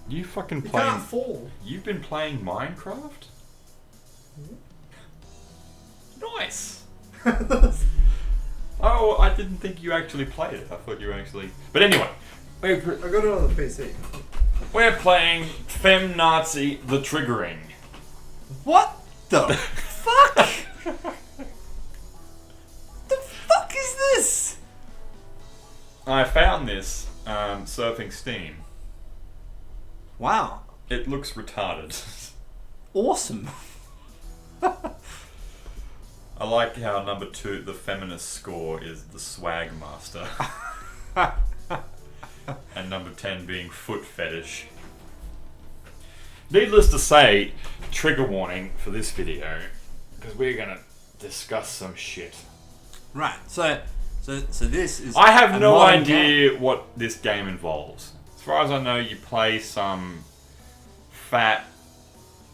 You fucking You playing... can't fall. You've been playing Minecraft? Nice! Oh, I didn't think you actually played it. I thought you actually... But anyway, I got it on the PC. we're playing Feminazi the Triggering. What the fuck? The fuck is this? I found this surfing Steam. Wow. It looks retarded. Awesome. I like how number 2, the feminist score, is the swag master. And number 10 being foot fetish. Needless to say, trigger warning for this video, because we're gonna discuss some shit. Right. So this is. I have a no modern idea game. what this game involves. As far as I know, you play some fat,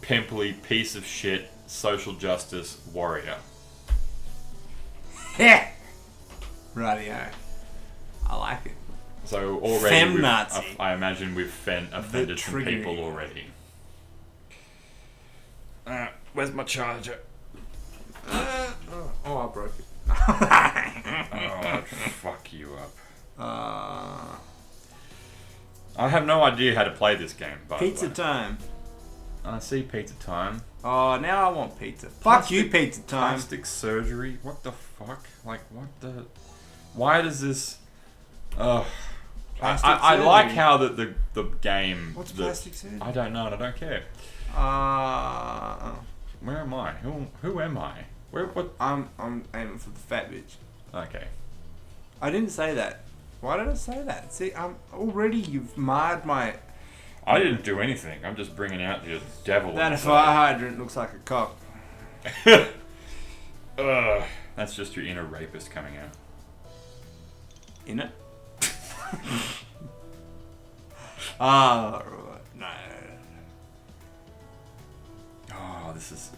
pimply piece of shit social justice warrior. Yeah. Rightio. I like it. So already, Feminazi. I imagine we've offended some triggering. people already. Where's my charger? Oh, I broke it. Oh, I'd fuck you up. I have no idea how to play this game. By Pizza the way. time. I see pizza time. Oh, now I want pizza. Fuck you, pizza time. Plastic surgery. What the fuck? Like, what the? Why does this? Plastic I surgery. like how the game. What's plastic surgery? I don't know, and I don't care. Where am I? Who am I? What? I'm aiming for the fat bitch. Okay. I didn't say that. Why did I say that? See, already you've marred my. I didn't do anything. I'm just bringing out the devil. That inside. fire hydrant looks like a cock. That's just your inner rapist coming out. In it? Ah, no. Oh, this is.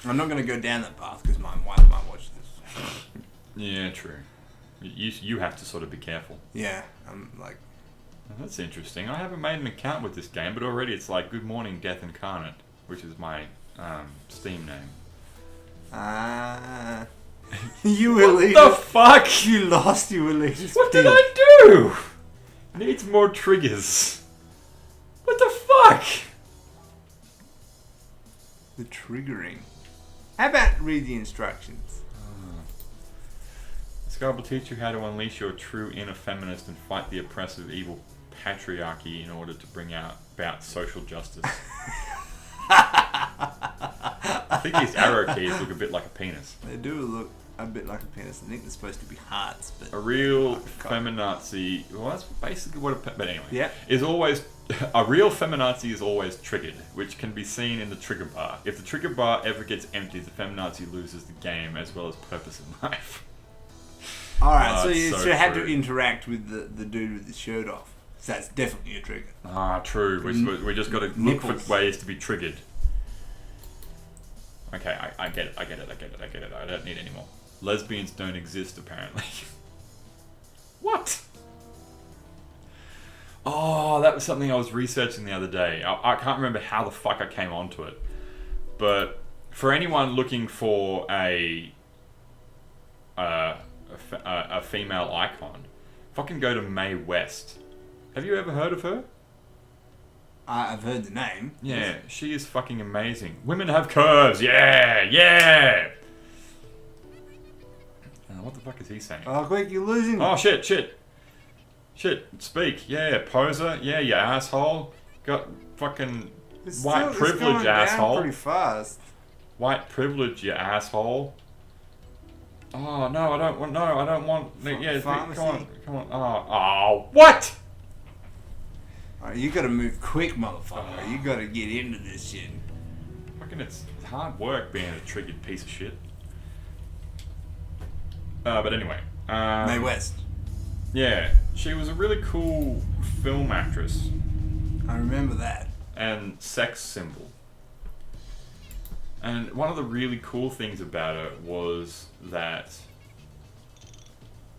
I'm not gonna go down that path because my wife might watch this. Yeah, true. You have to sort of be careful. Yeah, I'm like. That's interesting. I haven't made an account with this game, but already it's like Good Morning Death Incarnate, which is my Steam name. You What elitist. the fuck? You lost, you elitist. What did bitch. I do? Needs more triggers. What the fuck? The triggering. How about read the instructions? This guide will teach you how to unleash your true inner feminist and fight the oppressive evil patriarchy in order to bring about social justice. I think these arrow keys look a bit like a penis. They do look a bit like a penis. I think they're supposed to be hearts, but A real like a cock. feminazi, well, that's basically what but anyway, Yeah. is always, a real feminazi is always triggered, which can be seen in the trigger bar. If the trigger bar ever gets empty, the feminazi loses the game as well as purpose in life. Alright, Oh, so it's you so should have to true. interact with the dude with his shirt off. So that's definitely a trigger. Ah, true. We just got to look Nipples. for ways to be triggered. Okay, I get it. I don't need any more. Lesbians don't exist, apparently. What? Oh, that was something I was researching the other day. I can't remember how the fuck I came onto it. But for anyone looking for a female icon, fucking go to Mae West. Have you ever heard of her? I've heard the name. Yeah, she is fucking amazing. Women have curves. Yeah. What the fuck is he saying? Oh, quick, you're losing. Oh shit. Speak. Yeah, poser. Yeah, you asshole. Got fucking It's white it's privilege, going down asshole. pretty fast. White privilege, you asshole. Oh no, I don't want. No, I don't want. Yeah, Pharmacy. come on. Oh, what? Alright, you gotta move quick, motherfucker. You gotta get into this shit. Fucking, it's hard work being a triggered piece of shit. But anyway. Mae West. Yeah, she was a really cool film actress I remember that. and sex symbol. And one of the really cool things about her was that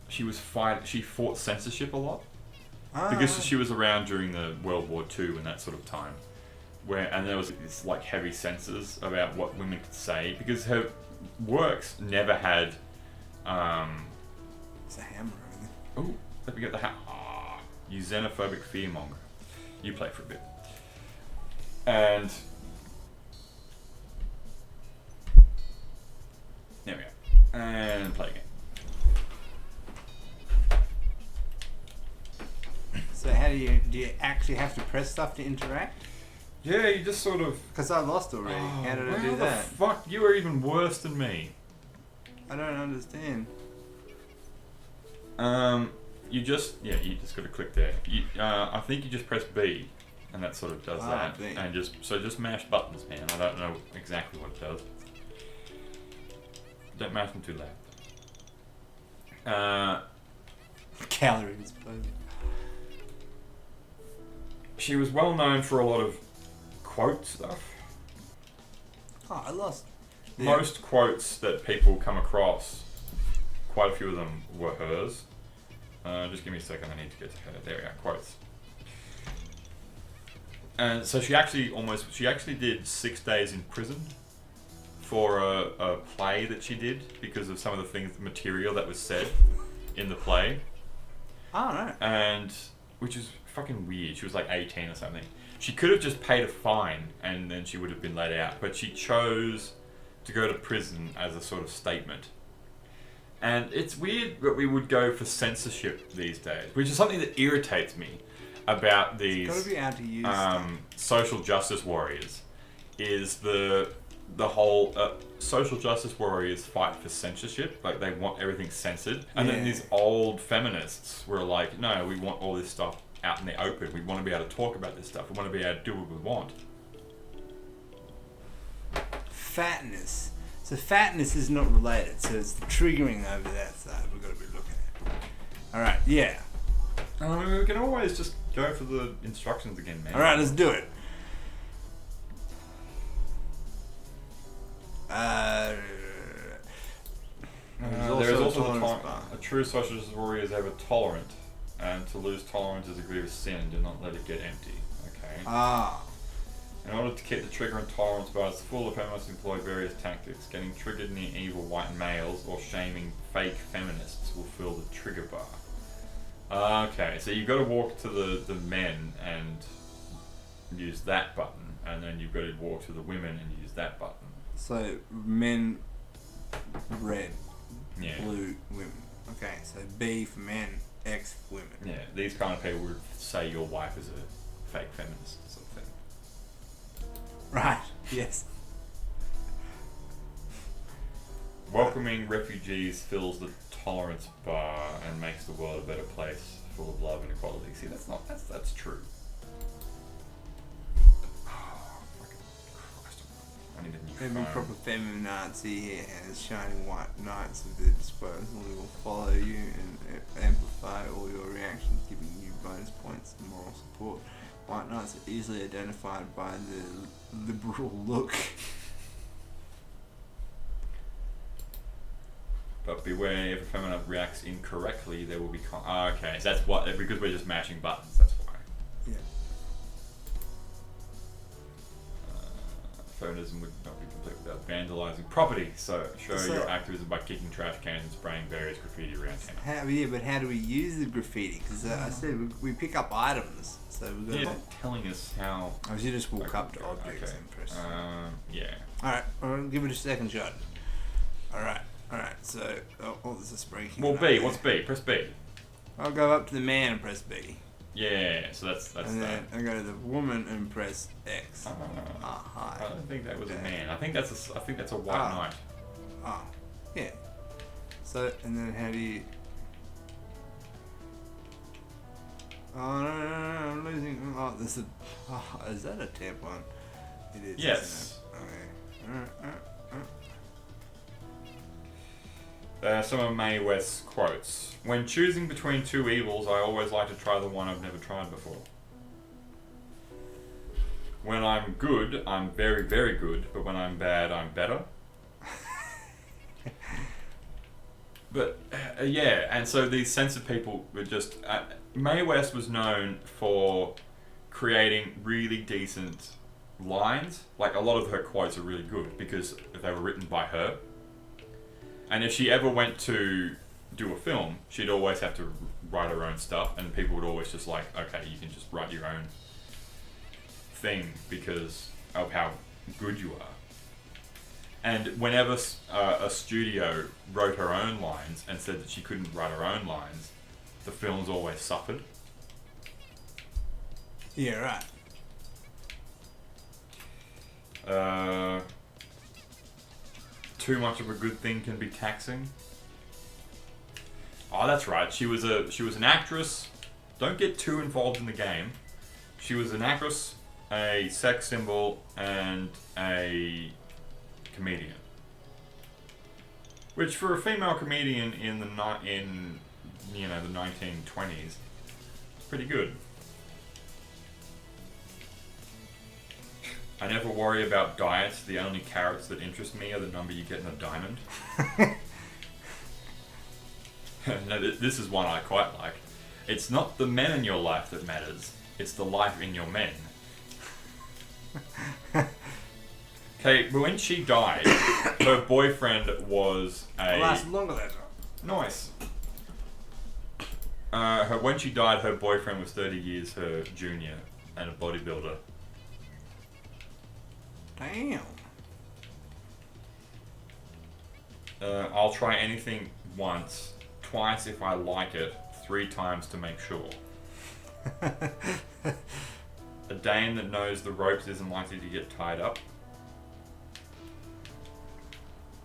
she fought censorship a lot. Because she was around during the World War II and that sort of time. And there was this like heavy censors about what women could say because her works never had It's a hammer. Isn't it? oh, let me get the you xenophobic fearmonger. You play for a bit. And there we go. And play again. So how do you actually have to press stuff to interact? Yeah, you just sort of. Because I lost already. How did I do How the that? fuck? You are even worse than me. I don't understand. You just gotta click there. I think you just press B, and that sort of does that. B. And just mash buttons, man. I don't know exactly what it does. Don't mash them too loud. Calories, please. She was well known for a lot of quote stuff. Oh, I lost. Yeah. Most quotes that people come across, quite a few of them were hers. Just give me a second, I need to get to her. There we are, quotes. And so she actually did 6 days in prison for a play that she did because of some of the material that was said in the play. Oh, no. And, which is fucking weird. She was like 18 or something. She could have just paid a fine and then she would have been let out, but she chose to go to prison as a sort of statement. And it's weird that we would go for censorship these days, which is something that irritates me about these Gotta be able to use social justice warriors. Is the whole social justice warriors fight for censorship, like they want everything censored, and then these old feminists were like, no, we want all this stuff out in the open. We want to be able to talk about this stuff. We want to be able to do what we want. fatness. So fatness is not related, so it's the triggering over that side we've got to be looking at. Alright, yeah. We can always just go for the instructions again, man. Alright, let's do it. There is also the time a true socialist warrior is ever tolerant, and to lose tolerance is a grievous sin. Do not let it get empty. Okay. Ah. In order to keep the trigger and tolerance bars full, the feminists employ various tactics. Getting triggered near evil white males or shaming fake feminists will fill the trigger bar. Okay, so you've got to walk to the men and use that button, and then you've got to walk to the women and use that button. So men, red, Yeah. blue, women. Okay, so B for men, X for women. Yeah, these kind of people would say your wife is a fake feminist sort of thing. Right, yes. Welcoming refugees fills the tolerance bar and makes the world a better place, full of love and equality. See, that's true. Oh, fucking Christ. I need a new Every phone. proper feminazi here has shining white knights of their disposal who will follow you and amplify all your reactions, giving you bonus points and moral support. White knights are easily identified by their liberal look. But beware, if a feminine reacts incorrectly, there will be okay, so that's what, because we're just mashing buttons, that's why. Yeah. Feminism would not be complete without vandalising property, so show your activism by kicking trash cans and spraying various graffiti around town. But how do we use the graffiti? Because I said we pick up items, so we've got Yeah, not telling us how. Oh, so you just walk up to objects and press. Yeah. Alright, I'll give it a second shot. Alright, so there's a spray can. Well, B, what's B? Press B. I'll go up to the man and press B. Yeah, so that's and that. then I go to the woman and press X. I don't think that was a man. I think that's a white knight. Oh, yeah. So, and then how do you... Oh, no, I'm losing... Oh, there's a... Oh, is that a tampon? It is, Yes. Isn't it? Okay. Some of Mae West's quotes. When choosing between two evils, I always like to try the one I've never tried before. When I'm good, I'm very, very good, but when I'm bad, I'm better. But yeah, and so these censored people were just. Mae West was known for creating really decent lines. Like a lot of her quotes are really good because they were written by her. And if she ever went to do a film, she'd always have to write her own stuff, and people would always just like, okay, you can just write your own thing because of how good you are. And whenever a studio wrote her own lines and said that she couldn't write her own lines, the films always suffered. Yeah, right. Too much of a good thing can be taxing. Oh, that's right. She was an actress. Don't get too involved in the game. She was an actress, a sex symbol, and a comedian. Which, for a female comedian in the 1920s, is pretty good. I never worry about diets. The only carrots that interest me are the number you get in a diamond. No, this is one I quite like. It's not the men in your life that matters. It's the life in your men. Okay, but when she died, her boyfriend was It lasted longer that time. Nice. When she died, her boyfriend was 30 years her junior and a bodybuilder. Damn. I'll try anything once, twice if I like it, 3 times to make sure. A dame that knows the ropes isn't likely to get tied up.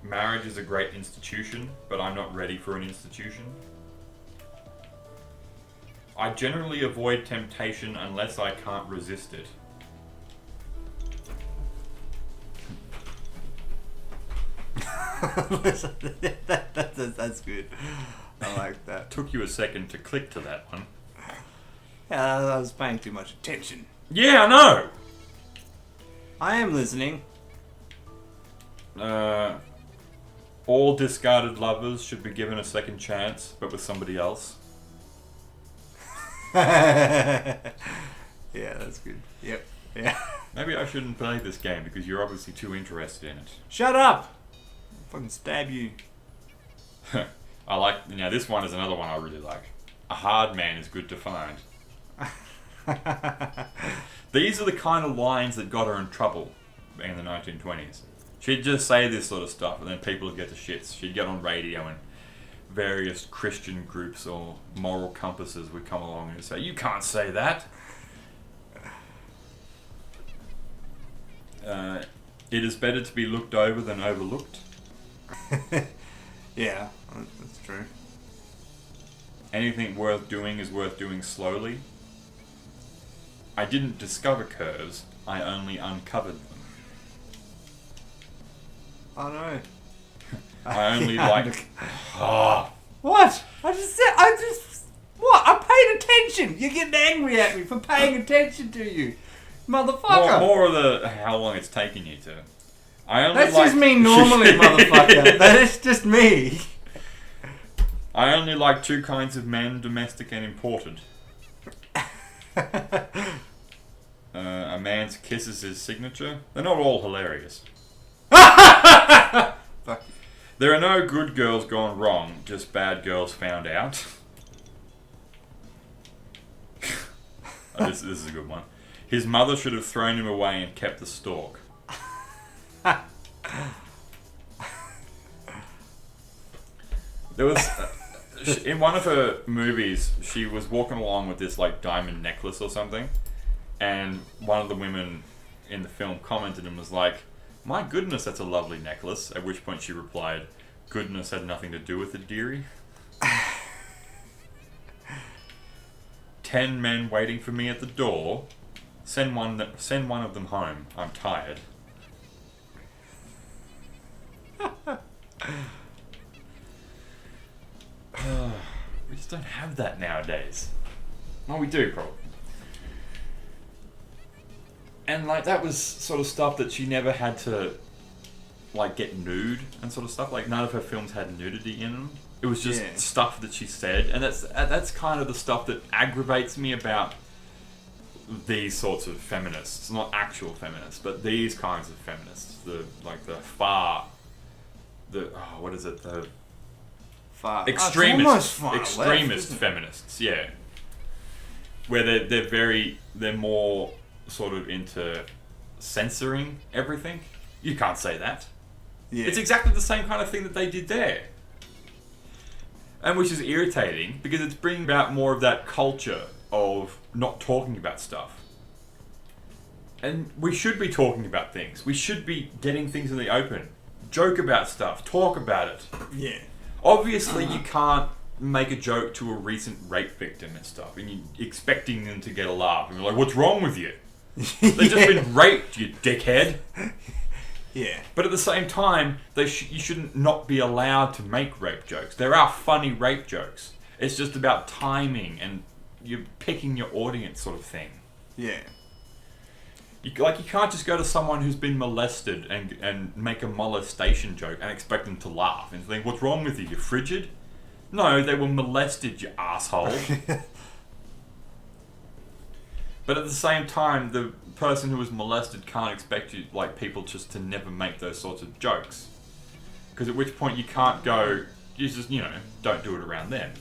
Marriage is a great institution, but I'm not ready for an institution. I generally avoid temptation unless I can't resist it. That's good. I like that. Took you a second to click to that one. Yeah, I was paying too much attention. Yeah, I know! I am listening. All discarded lovers should be given a second chance, but with somebody else. Yeah, that's good. Yep. Yeah. Maybe I shouldn't play this game because you're obviously too interested in it. Shut up! I'll fucking stab you. I like, this one is another one I really like. A hard man is good to find. These are the kind of lines that got her in trouble in the 1920s. She'd just say this sort of stuff and then people would get to shits. She'd get on radio and various Christian groups or moral compasses would come along and say, "You can't say that." It is better to be looked over than overlooked. Yeah, that's true. Anything worth doing is worth doing slowly. I didn't discover curves, I only uncovered them. Oh no. I only like... What? What? I paid attention! You're getting angry at me for paying attention to you. Motherfucker! More of the how long it's taken you to. I only That's like... just me normally, motherfucker. That is just me. I only like 2 kinds of men, domestic and imported. A man's kiss is his signature. They're not all hilarious. Fuck you. There are no good girls gone wrong, just bad girls found out. This is a good one. His mother should have thrown him away and kept the stalk. There was... in one of her movies, she was walking along with this like diamond necklace or something, and one of the women in the film commented and was like, "My goodness, that's a lovely necklace." At which point she replied, "Goodness had nothing to do with it, dearie." 10 men waiting for me at the door. Send one of them home. I'm tired. We just don't have that nowadays. Well, we do, probably. And, like, that was sort of stuff that she never had to, like, get nude and sort of stuff. Like, none of her films had nudity in them. It was just Yeah. stuff that she said, and that's kind of the stuff that aggravates me about these sorts of feminists. Not actual feminists, but these kinds of feminists. The what is it? The Far. extremist Left, feminists. Yeah, where they're more sort of into censoring everything. You can't say that. Yeah. It's exactly the same kind of thing that they did there. And which is irritating because it's bringing about more of that culture of not talking about stuff. And we should be talking about things. We should be getting things in the open. Joke about stuff. Talk about it. Yeah. Obviously, you can't make a joke to a recent rape victim and stuff, and you're expecting them to get a laugh. And you're like, what's wrong with you? They've just been raped, you dickhead. Yeah. But at the same time, you shouldn't not be allowed to make rape jokes. There are funny rape jokes. It's just about timing and you're picking your audience sort of thing. Yeah. You can't just go to someone who's been molested and make a molestation joke and expect them to laugh and think, what's wrong with you? You're frigid? No, they were molested, you asshole. But at the same time, the person who was molested can't expect people just to never make those sorts of jokes. Because at which point you can't go, you just, don't do it around them.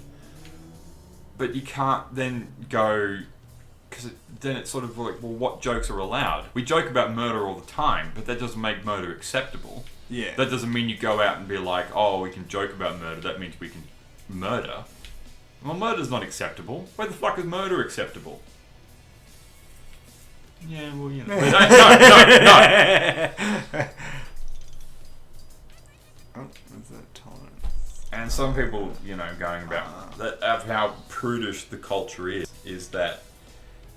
But you can't then go, because then it's sort of like, well, what jokes are allowed? We joke about murder all the time, but that doesn't make murder acceptable. Yeah. That doesn't mean you go out and be like, oh, we can joke about murder, that means we can murder. Well, murder's not acceptable. Where the fuck is murder acceptable? Yeah, well, no. Oh, is that tolerance? And some people, going about that of how prudish the culture is that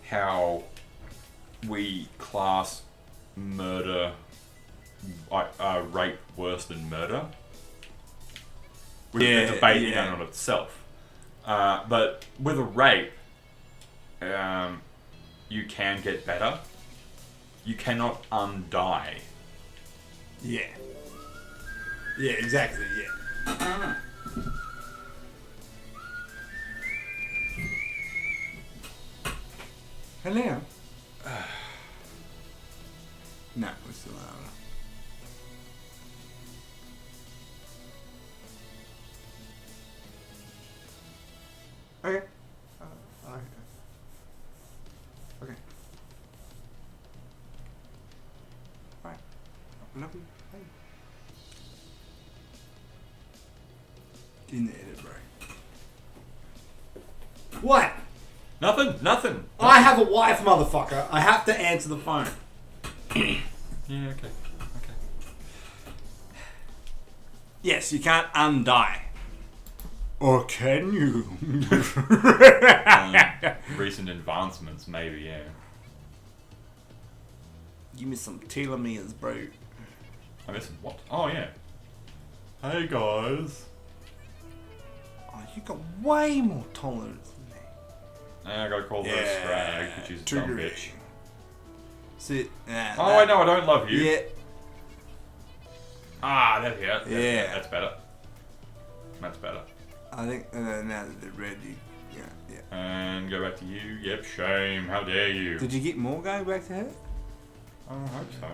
how we class murder, rape worse than murder. With the debate in and on itself. But with a rape, you can get better. You cannot undie. Yeah. Yeah, exactly, yeah. Hello. No, we're still out. Okay. Okay. Alright. Love you. Bye. In the edit, bro. What? Nothing. I have a wife, motherfucker. I have to answer the phone. Yeah, okay. Yes, you can't undie. Or can you? Recent advancements, maybe, yeah. Give me some telomeres, bro. I missed what? Oh, yeah. Hey, guys. Oh, you got way more tolerance than me. I gotta call her a scrag, which is a dumb bitch. Sit. Oh, I know, I don't love you. Yeah. That's Yeah. That's better. That's better. I think now that they're ready. Yeah. And go back to you. Yep, shame. How dare you? Did you get more going back to her? I hope so.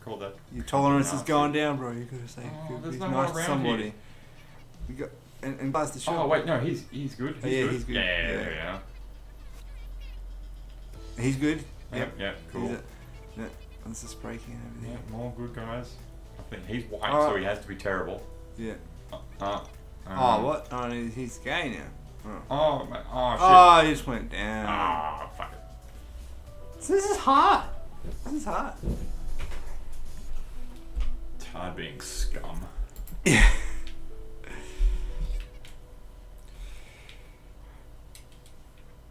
Call that. Your tolerance is going down, bro. You gotta say there's be no nice one to around somebody. here. You got and buzz the show. Oh wait, no, he's good. Oh, yeah, he's good. Yeah, Yeah. there we are. He's good. Yep, cool. That's just breaking over Yeah, there. more good guys. I think he's white, Oh. so he has to be terrible. Yeah. Oh, What? Oh, he's gay now. Oh, man. Oh, shit. Oh, he just went down. Ah, fuck it. So this is hard. This is hard. It's hard being scum. Yeah.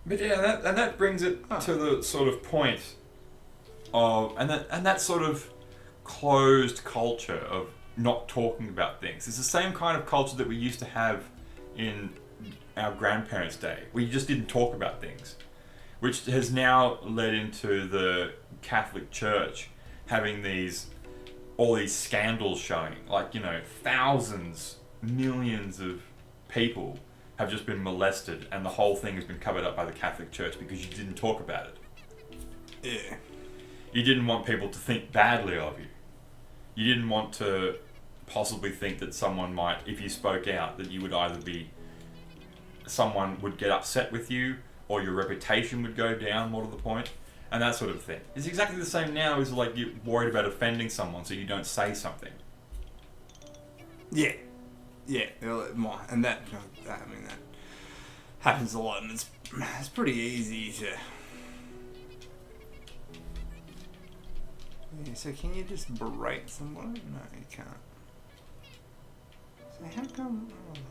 But yeah, that brings it to the sort of point of and that sort of closed culture of not talking about things. It's the same kind of culture that we used to have in our grandparents' day. We just didn't talk about things, which has now led into the Catholic Church having all these scandals showing, like, thousands millions of people have just been molested, and the whole thing has been covered up by the Catholic Church because you didn't talk about it. Yeah. You didn't want people to think badly of you. You didn't want to possibly think that someone might, if you spoke out, that you would either be, someone would get upset with you, or your reputation would go down, more to the point, and that sort of thing. It's exactly the same now as like you're worried about offending someone, so you don't say something. Yeah. Yeah. And that happens a lot, and it's pretty easy to... Yeah, so can you just berate someone? No, you can't. So how come... Oh, no,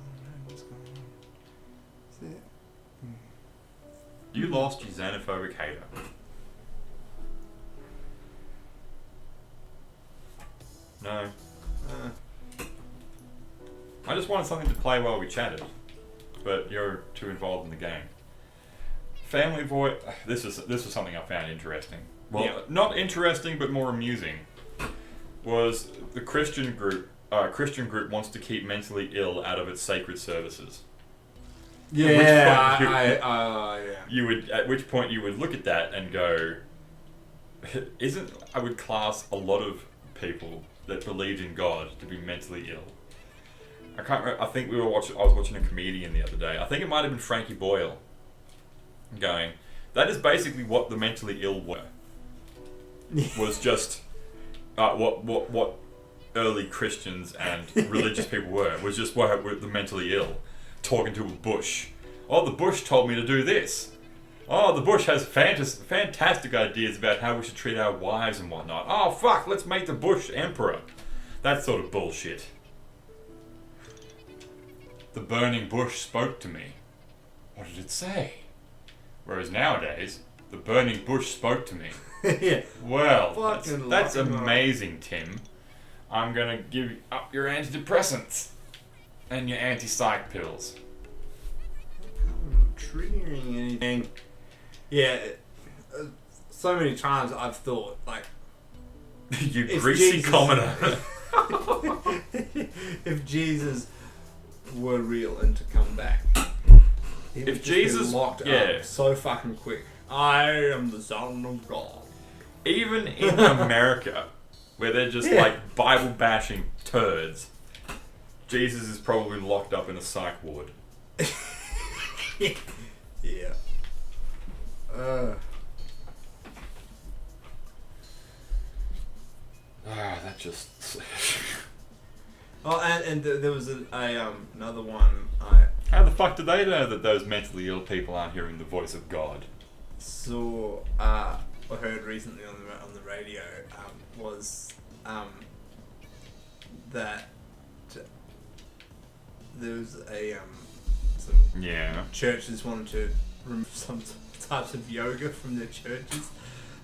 what's going on? Is it... You lost your xenophobic hater. No. I just wanted something to play while we chatted, but you're too involved in the game. Family voice. This was something I found interesting. Well, Yeah. not interesting, but more amusing. Was the Christian group? Christian group wants to keep mentally ill out of its sacred services. Yeah, yeah. You would, at which point you would look at that and go, I would class a lot of people that believed in God to be mentally ill. I can't remember, I think I was watching a comedian the other day. I think it might have been Frankie Boyle going, that is basically what the mentally ill were. Was just what early Christians and religious people were. Was just what were the mentally ill. Talking to a bush. Oh, the bush told me to do this. Oh, the bush has fantastic ideas about how we should treat our wives and whatnot. Oh, fuck, let's make the bush emperor. That sort of bullshit. The burning bush spoke to me. What did it say? Whereas nowadays, the burning bush spoke to me. yeah. Well, Fucking that's lock 'em up. amazing, Tim. I'm gonna give up your antidepressants and your anti-psych pills. I'm not triggering anything. Yeah. So many times I've thought, like, You If greasy Jesus- commoner. if Jesus were real and to come back, he would If just be Jesus- locked yeah. up so fucking quick. I am the Son of God. Even in America, where they're just Yeah. like Bible bashing turds, Jesus is probably locked up in a psych ward. Yeah. That just. Oh, and there was another one How the fuck do they know that those mentally ill people aren't hearing the voice of God? saw or heard recently on the radio was that there was some Yeah. churches wanted to remove some types of yoga from their churches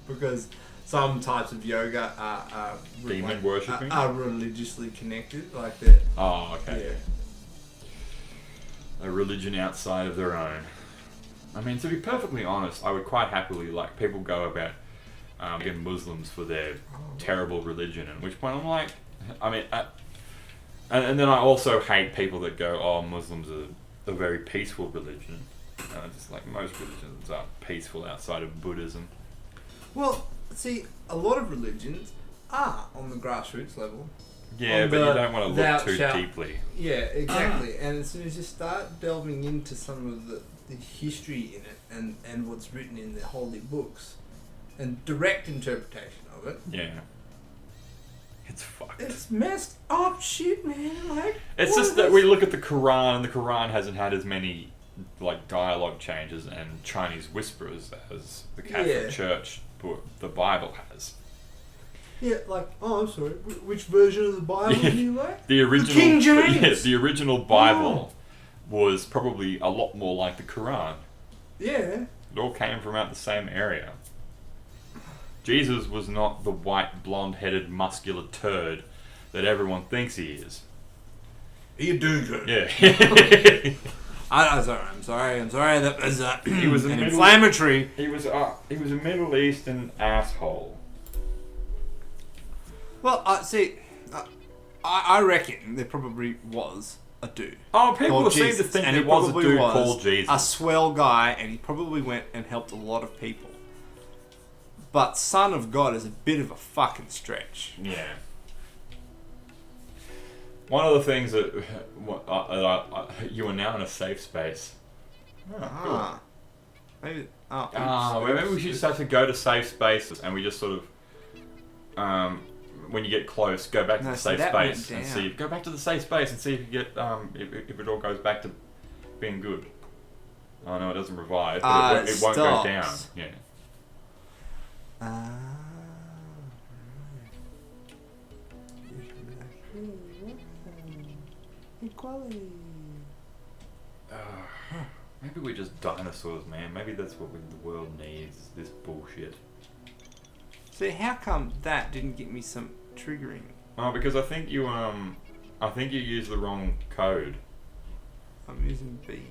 because some types of yoga are Demon worshipping? are religiously connected, like that. Oh, okay. Yeah. A religion outside of their own. I mean, to be perfectly honest, I would quite happily, like, people go about being Muslims for their terrible religion, at which point I'm like, I mean, and then I also hate people that go, oh, Muslims are a very peaceful religion. Just like most religions are peaceful outside of Buddhism. Well, see, a lot of religions are on the grassroots level. Yeah, On but you the don't want to thou look too shalt- deeply. Yeah, exactly. And as soon as you start delving into some of the history in it and what's written in the holy books and direct interpretation of it, Yeah. It's fucked. it's messed up shit, man. Like, It's what just is that this? we look at the Quran, and the Quran hasn't had as many like dialogue changes and Chinese whisperers as the Catholic Yeah. Church, the Bible has. Yeah, like, oh, I'm sorry, which version of the Bible do you like? The original King James! Yeah, the original Bible was probably a lot more like the Quran. Yeah. It all came from out the same area. Jesus was not the white, blonde-headed, muscular turd that everyone thinks he is. You do good. Yeah. I'm sorry. That was He was an an inflammatory. He was a Middle Eastern asshole. Well, see, I reckon there probably was a dude. Oh, people called seem to Jesus, think and there he was a probably dude was called Jesus. a swell guy, and he probably went and helped a lot of people. But Son of God is a bit of a fucking stretch. Yeah. One of the things that you are now in a safe space. Oh, Maybe. maybe we should just have to go to safe spaces and we just sort of, when you get close, go back to the safe space and see. Go back to the safe space and see if you get if it all goes back to being good. Oh no, it doesn't revive, but it won't go down. Yeah. Equality. Maybe we're just dinosaurs, man. Maybe that's what the world needs. This bullshit. See, how come that didn't get me some triggering? Oh, because I think you used the wrong code. I'm using B.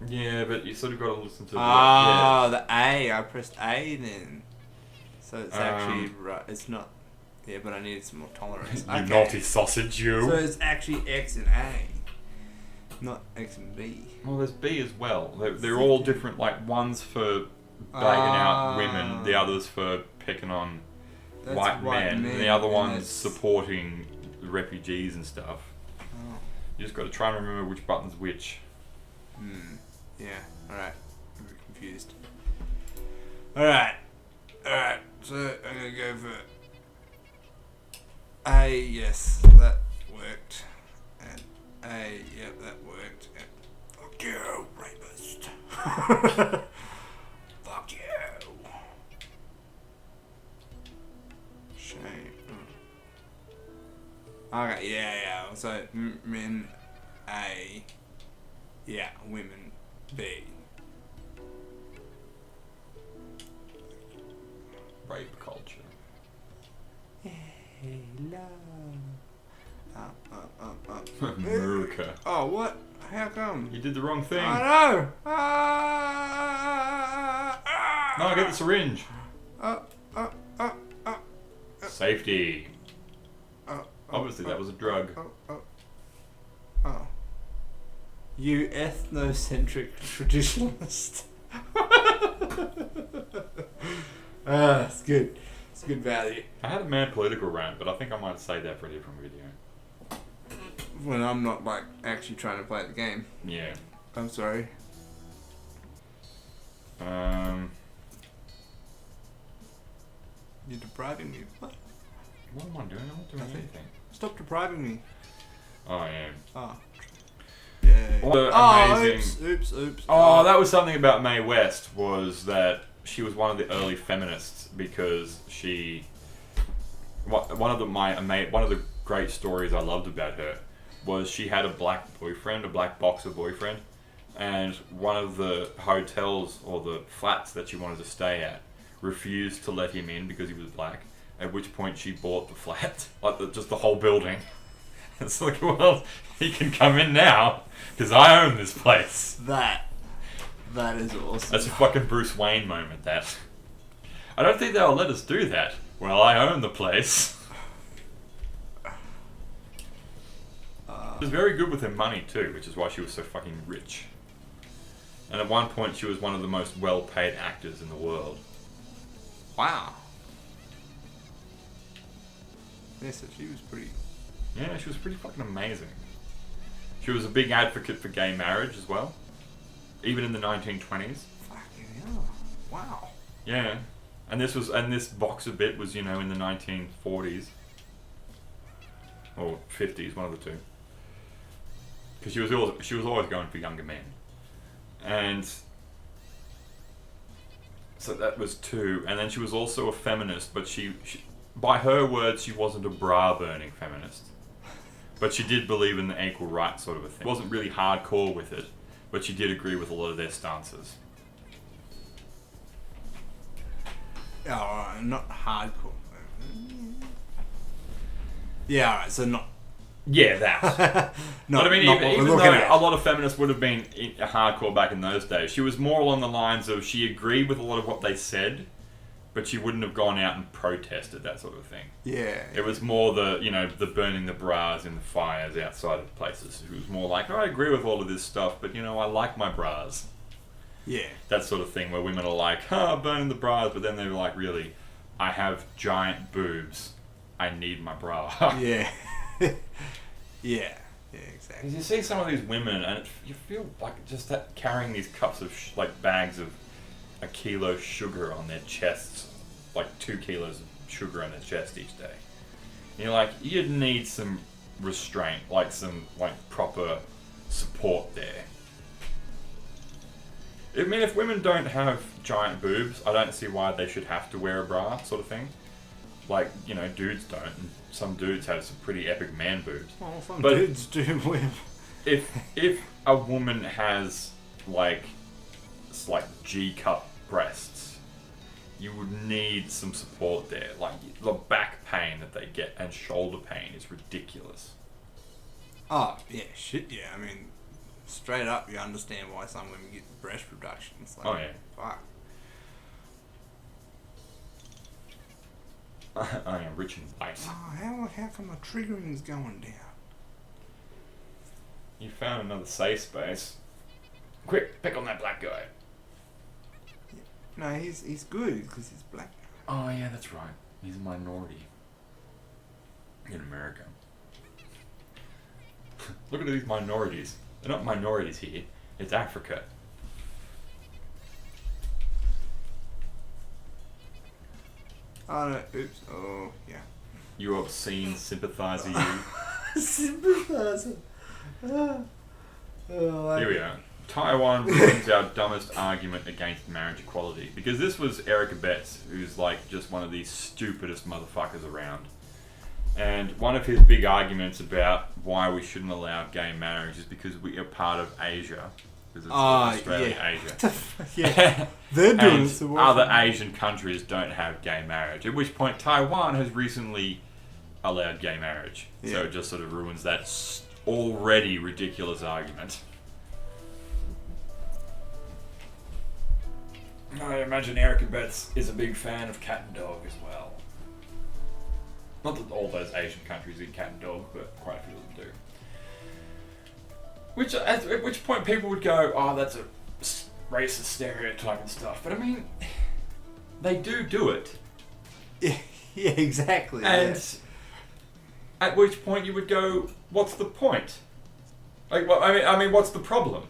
Yeah, but you sort of got to listen to the A. I pressed A then. So it's actually right. It's not. Yeah, but I needed some more tolerance. You naughty sausage, you. So it's actually X and A, not X and B. Well, there's B as well. They're all different. Like one's for bagging out women, the other's for picking on white men, and the other one's supporting the refugees and stuff. Oh. You just got to try and remember which button's which. Yeah. All right. I'm confused. All right. So I'm gonna go for A. Yes, that worked. And A. Yep, that worked. And fuck you, rapist. Fuck you. Shame. Okay. Yeah. So men A. Yeah, women B. Rape culture. Hey, love. America. Oh, what? How come? You did the wrong thing. I know. No, get the syringe. Safety. Obviously, that was a drug. Oh. You ethnocentric traditionalist. It's good. It's good value. I had a mad political rant, but I think I might say that for a different video. When I'm not like actually trying to play the game. Yeah. I'm sorry. You're depriving me. What? What am I doing? I'm not doing anything. Stop depriving me. Oh, I am. Oh. Yeah. Amazing. Oops. Oh, that was something about Mae West, was that she was one of the early feminists because she. One of the great stories I loved about her was she had a black boxer boyfriend, and one of the hotels or the flats that she wanted to stay at refused to let him in because he was black. At which point she bought the flat, just the whole building. It's like, well, he can come in now because I own this place. That is awesome. That's a fucking Bruce Wayne moment. That I don't think they'll let us do that. Well, I own the place. She was very good with her money too, which is why she was so fucking rich. And at one point, she was one of the most well-paid actors in the world. Wow. Yeah, so she was pretty. Yeah, she was pretty fucking amazing. She was a big advocate for gay marriage as well, even in the 1920s. Fucking hell! Wow. Yeah, and this boxer bit was in the 1940s or 50s, one of the two. Because she was always going for younger men, and so that was two. And then she was also a feminist, but she by her words, she wasn't a bra-burning feminist. But she did believe in the equal rights sort of a thing. Wasn't really hardcore with it, but she did agree with a lot of their stances. Oh, not hardcore. Yeah, alright, so not. Yeah, that. But I mean, even though a lot of feminists would have been hardcore back in those days, she was more along the lines of she agreed with a lot of what they said, but she wouldn't have gone out and protested that sort of thing. Yeah. It was more the burning the bras in the fires outside of places. It was more like, I agree with all of this stuff, but I like my bras. Yeah. That sort of thing where women are like, burning the bras, but then they're like, really, I have giant boobs. I need my bra. Yeah. Yeah. Yeah, exactly. You see some of these women, and you feel like just that carrying these cups of bags of a kilo sugar on their chests, like 2 kilos of sugar on their chest each day. And you're like, you'd need some restraint, some proper support there. I mean, if women don't have giant boobs, I don't see why they should have to wear a bra, sort of thing. Dudes don't, and some dudes have some pretty epic man boobs. Well, some But dudes do with. If a woman has G cup breasts, you would need some support there. The back pain that they get and shoulder pain is ridiculous. Oh, yeah, shit, yeah. I mean, straight up, you understand why some women get breast reductions. Oh, yeah. Fuck. I am rich in light. Oh, how come my triggering's going down? You found another safe space. Quick, pick on that black guy. No, he's good because he's black. Oh, yeah, that's right. He's a minority. In America. Look at these minorities. They're not minorities here. It's Africa. Oh, no, oops. Oh, yeah. You obscene sympathizer, you. Sympathizer. Here Here we are. Taiwan brings our dumbest argument against marriage equality. Because this was Erica Betts, who's just one of the stupidest motherfuckers around. And one of his big arguments about why we shouldn't allow gay marriage is because we are part of Asia. Because it's Australia, yeah. Asia. Yeah. They're doing And some other Asian countries don't have gay marriage. At which point Taiwan has recently allowed gay marriage. Yeah. So it just sort of ruins that already ridiculous argument. I imagine Erica Betts is a big fan of cat and dog as well. Not that all those Asian countries eat cat and dog, but quite a few of them do. At which point people would go, oh, that's a racist stereotype and stuff. But I mean, they do it. Yeah, exactly. And yeah. at which point you would go, what's the point? I mean, what's the problem?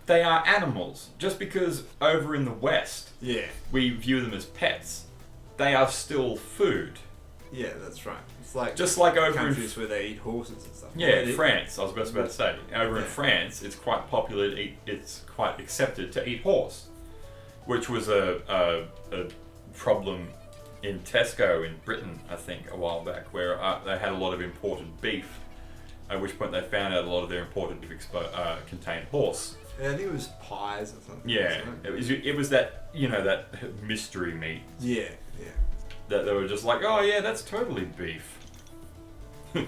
They are animals. Just because over in the West Yeah. we view them as pets, they are still food. Yeah, that's right. It's like Just like over in countries where they eat horses and stuff. Yeah, Well, France. I was about to say. Over in Yeah. France, it's quite popular. It's quite accepted to eat horse, which was a problem in Tesco in Britain, I think, a while back, where they had a lot of imported beef. At which point they found out a lot of their imported beef contained horse. Yeah, I think it was pies or something. Yeah, wasn't it? it was that that mystery meat Yeah, yeah. that they were just like, oh yeah, that's totally beef. Uh-oh.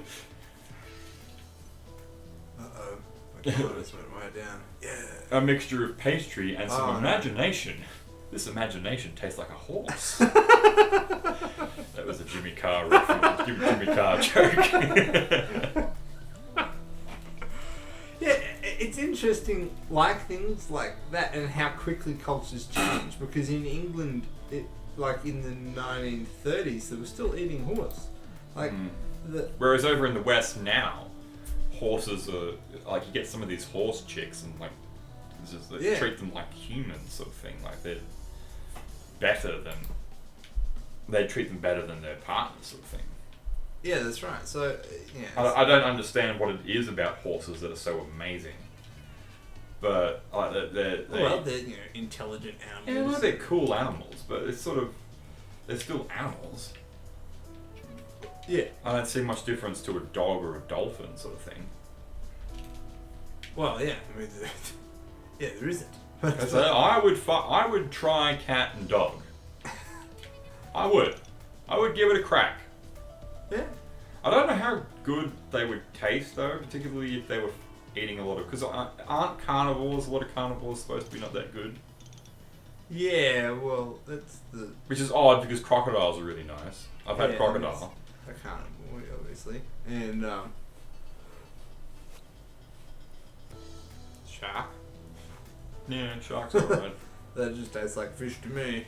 My quotas went right down. Yeah. A mixture of pastry and some Oh, no. imagination. This imagination tastes like a horse. That was a Jimmy Carr reference. Jimmy Carr joke. Yeah, it's interesting, things like that, and how quickly cultures change. Because in England, in the 1930s, they were still eating horse. Whereas over in the West now, horses are you get some of these horse chicks and they treat them like humans, sort of thing. They treat them better than their partners, sort of thing. Yeah, that's right. So, yeah. I don't understand what it is about horses that are so amazing. But they're intelligent animals. yeah, well, they're cool animals, but it's they're still animals. Yeah. I don't see much difference to a dog or a dolphin, sort of thing. Well, yeah. I mean, yeah, there isn't. So I would try cat and dog. I would give it a crack. Yeah. I don't know how good they would taste though, particularly if they were eating a lot of. Because aren't carnivores? A lot of carnivores supposed to be not that good. Yeah, well, that's the. Which is odd because crocodiles are really nice. I've had Yeah, crocodile. I can't avoid, obviously. And, shark. Yeah, sharks are alright. That just tastes like fish to me.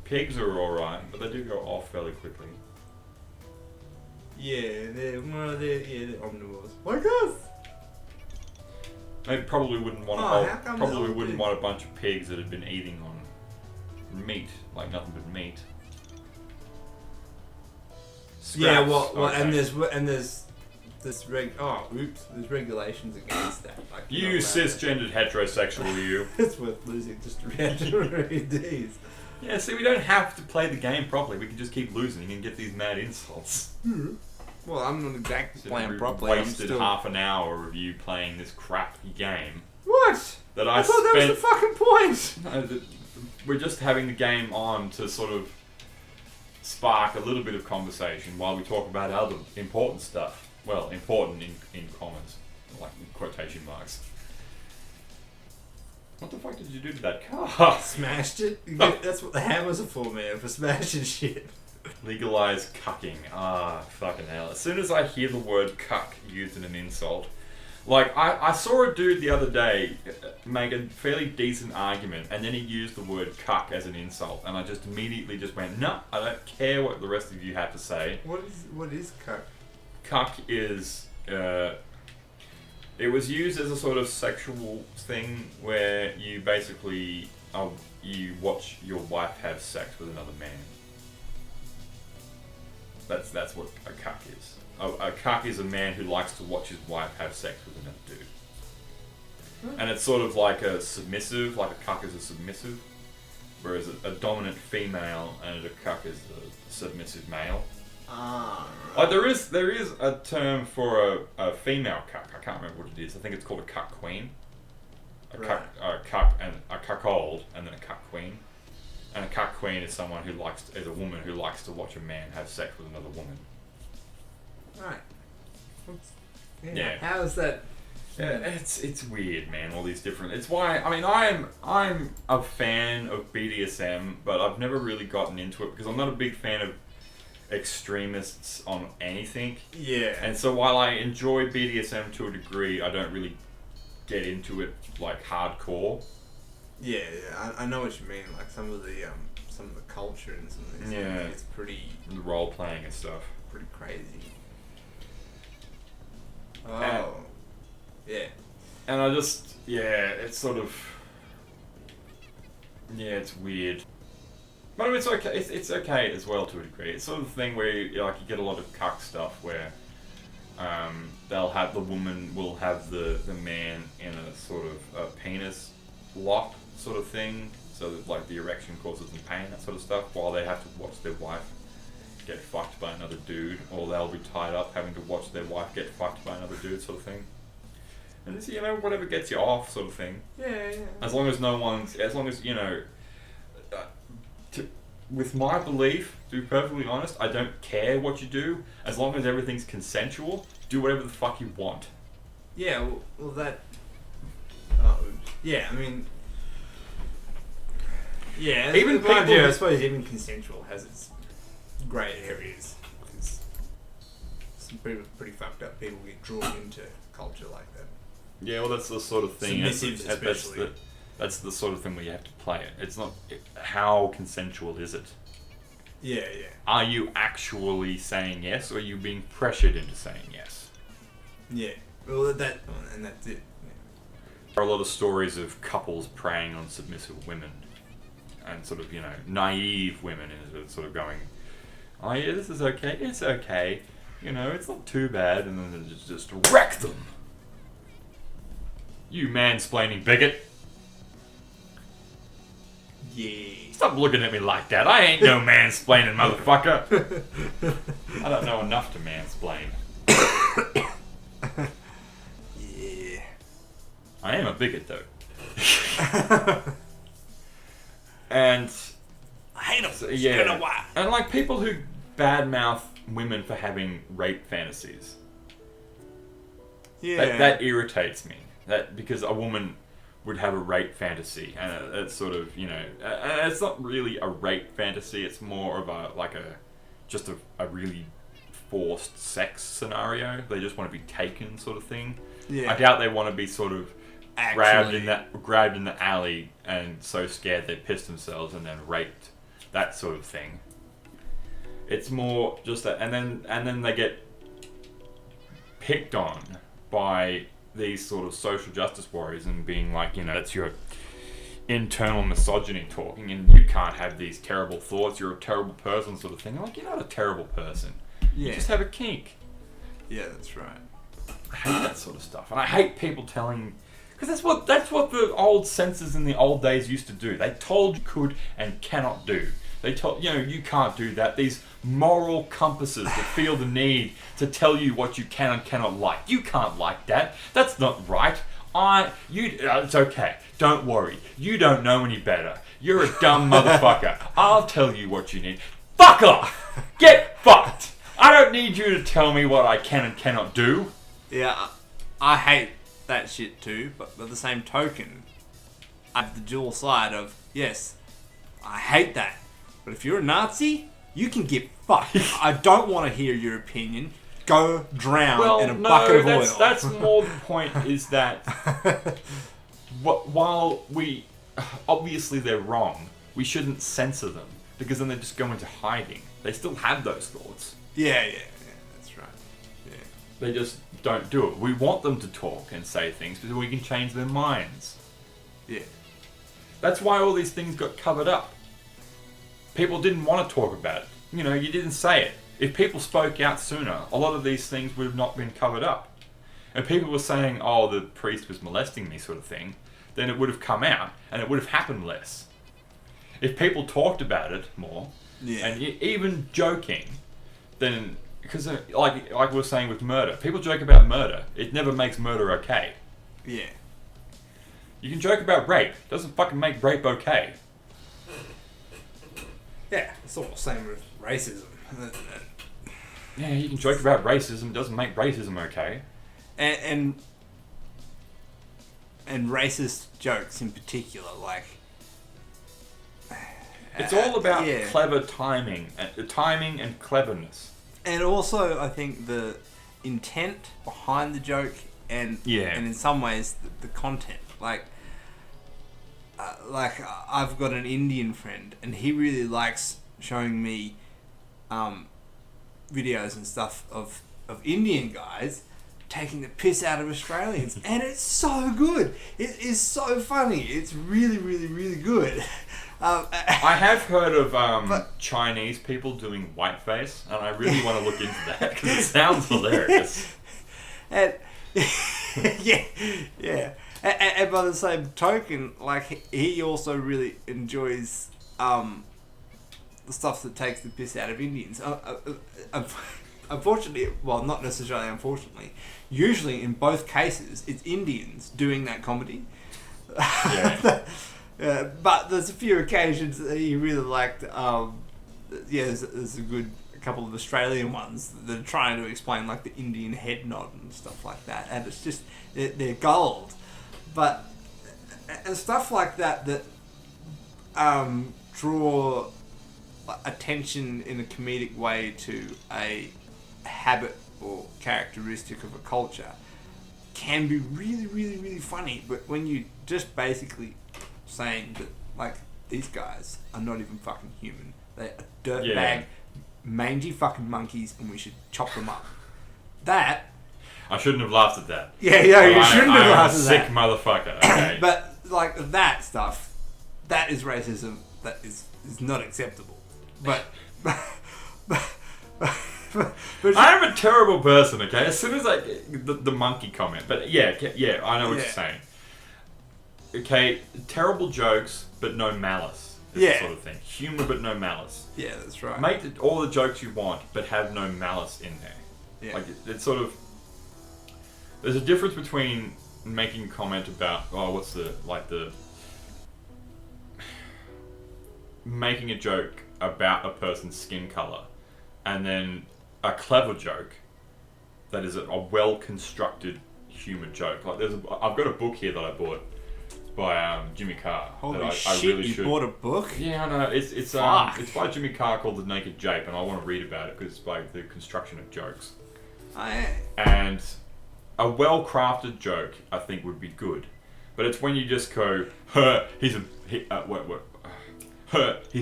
Pigs are alright, but they do go off fairly quickly. Yeah, they're omnivores. Like us! They probably wouldn't want Oh, how come probably they all wouldn't do- want a bunch of pigs that had been eating on meat, like nothing but meat. Yeah, Scraps, well, okay. and there's there's regulations against that. Like, You you're not allowed cisgendered heterosexual you. to- It's worth losing just to read these. Yeah, see, we don't have to play the game properly. We can just keep losing and get these mad insults. Well, I'm not exactly So playing we properly. I'm wasted still. half an hour of you playing this crappy game What? that I I thought that was the spent. fucking point. No, we're just having the game on to sort of spark a little bit of conversation while we talk about other important stuff. Well, important in commas, like in quotation marks. What the fuck did you do to that car? Smashed it. That's what the hammers are for, man. For smashing shit. Legalize cucking. Ah, fucking hell. As soon as I hear the word cuck used in an insult, like, I saw a dude the other day make a fairly decent argument, and then he used the word cuck as an insult, and I just immediately just went, no, I don't care what the rest of you have to say. What is cuck? Cuck is, it was used as a sort of sexual thing where you basically, you watch your wife have sex with another man. That's what a cuck is. A cuck is a man who likes to watch his wife have sex with another dude. And it's sort of like a submissive, like a cuck is a submissive, whereas a dominant female and a cuck is a submissive male. Ah. Like there is a term for a female cuck. I can't remember what it is. I think it's called a cuck queen. A cuck and a cuckold, and then a cuck queen. And a cuck queen is someone who is a woman who likes to watch a man have sex with another woman. Right. Yeah. How is that? Yeah, it's weird, man. All these different. It's why I'm a fan of BDSM, but I've never really gotten into it because I'm not a big fan of extremists on anything. Yeah. And so while I enjoy BDSM to a degree, I don't really get into it like hardcore. Yeah, I know what you mean. Like some of the culture and some of these Yeah. things, it's pretty The role playing and stuff. crazy. Oh. And- Yeah. And I just, it's sort of, it's weird. But I mean, it's okay. It's okay as well to a degree. It's sort of the thing where you get a lot of cuck stuff where the woman will have the man in a sort of a penis lock sort of thing, so that like the erection causes them pain, that sort of stuff, while they have to watch their wife get fucked by another dude, or they'll be tied up having to watch their wife get fucked by another dude, sort of thing. And it's, whatever gets you off, sort of thing. Yeah. As long as with my belief, to be perfectly honest, I don't care what you do, as long as everything's consensual, do whatever the fuck you want. Yeah. Well, that. Oh. Yeah. I mean. Yeah. Even people, people- I suppose even consensual has its grey areas. Because some pretty fucked up people get drawn into culture like that. Yeah, well, that's the sort of thing. Submissives especially. That's the sort of thing where you have to play it. It's not how consensual is it. Yeah. Are you actually saying yes, or are you being pressured into saying yes? Yeah. Well, that's it. There are a lot of stories of couples preying on submissive women, and sort of naive women, and sort of going, "Oh yeah, this is okay. It's okay. It's not too bad," and then they just wreck them. You mansplaining bigot. Yeah. Stop looking at me like that. I ain't no mansplaining motherfucker. I don't know enough to mansplain. Yeah. I am a bigot though. And I hate them. so, yeah. And like people who badmouth women for having rape fantasies. Yeah. That irritates me. That because a woman would have a rape fantasy, and it's sort of, it's not really a rape fantasy. It's more of a really forced sex scenario. They just want to be taken, sort of thing. Yeah. I doubt they want to be sort of Actually, grabbed in the alley and so scared they pissed themselves and then raped, that sort of thing. It's more just that, and then they get picked on by these sort of social justice warriors and being like, that's your internal misogyny talking, and you can't have these terrible thoughts. You're a terrible person, sort of thing. I'm like, you're not a terrible person. Yeah. You just have a kink. Yeah, that's right. I hate that sort of stuff, and I hate people telling. Because that's what the old censors in the old days used to do. They told you could and cannot do. They told you can't do that. These moral compasses that feel the need to tell you what you can and cannot like. You can't like that. That's not right. It's okay. Don't worry. You don't know any better. You're a dumb motherfucker. I'll tell you what you need. Fuck off. Get fucked. I don't need you to tell me what I can and cannot do. Yeah, I hate that shit too, but by the same token, I have the dual side of, yes, I hate that, but if you're a Nazi, you can get fucked. I don't want to hear your opinion. Go drown in a bucket of oil. That's more the point, is that while obviously they're wrong, we shouldn't censor them, because then they just go into hiding. They still have those thoughts. Yeah, that's right. Yeah. They just don't do it. We want them to talk and say things because we can change their minds. Yeah. That's why all these things got covered up. People didn't want to talk about it. You didn't say it. If people spoke out sooner, a lot of these things would have not been covered up. And people were saying, oh, the priest was molesting me, sort of thing, then it would have come out and it would have happened less. If people talked about it more, and even joking, then, because like we were saying with murder, people joke about murder. It never makes murder okay. Yeah. You can joke about rape. It doesn't fucking make rape okay. Yeah, it's all the same with racism. Yeah, you can joke about racism. It doesn't make racism okay. And racist jokes in particular, like, it's all about yeah. clever timing and cleverness. And also, I think the intent behind the joke and in some ways the content. Like I've got an Indian friend and he really likes showing me videos and stuff of Indian guys taking the piss out of Australians, and it's so good. It is so funny. It's really, really, really good. I have heard of Chinese people doing whiteface, and I really want to look into that because it sounds hilarious. And yeah. And by the same token, like, he also really enjoys the stuff that takes the piss out of Indians. Unfortunately, well, not necessarily unfortunately, usually in both cases, it's Indians doing that comedy. Yeah. But there's a few occasions that he really liked. There's a couple of Australian ones that are trying to explain, like, the Indian head nod and stuff like that, and it's just they're gold. But and stuff like that draw attention in a comedic way to a habit or characteristic of a culture can be really, really, really funny. But when you just basically saying that, like, these guys are not even fucking human, they're dirtbag, mangy fucking monkeys, and we should chop them up. That I shouldn't have laughed at that. Yeah, you shouldn't have laughed at that. Sick motherfucker. Okay. But, like, that stuff, that is racism. That is not acceptable. But I'm a terrible person, okay? As soon as the monkey comment, but yeah, I know what you're saying. Okay, terrible jokes, but no malice. Is the sort of thing. Humor, but no malice. Yeah, that's right. Make all the jokes you want, but have no malice in there. Yeah. Like, it's sort of... There's a difference between making a comment about, making a joke about a person's skin color, and then a clever joke that is a well-constructed humor joke. Like, I've got a book here that I bought by Jimmy Carr. Holy that I shit! really You should. bought a book? Yeah, I know. It's by Jimmy Carr called The Naked Jape, and I want to read about it because it's by the construction of jokes. And a well-crafted joke, I think, would be good. But it's when you just go, he's a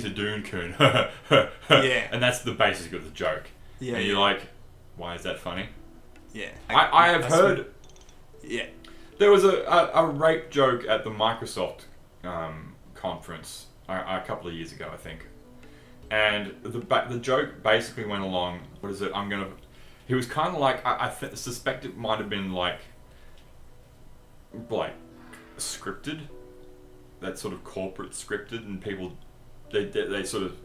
dune coon, Yeah. and that's the basic of the joke. Yeah. And you're like, why is that funny? Yeah. I have heard. Yeah. There was a rape joke at the Microsoft conference a couple of years ago, I think, and the joke basically went along. What is it? He was kind of like I suspect it might have been like scripted, that sort of corporate scripted, and people they sort of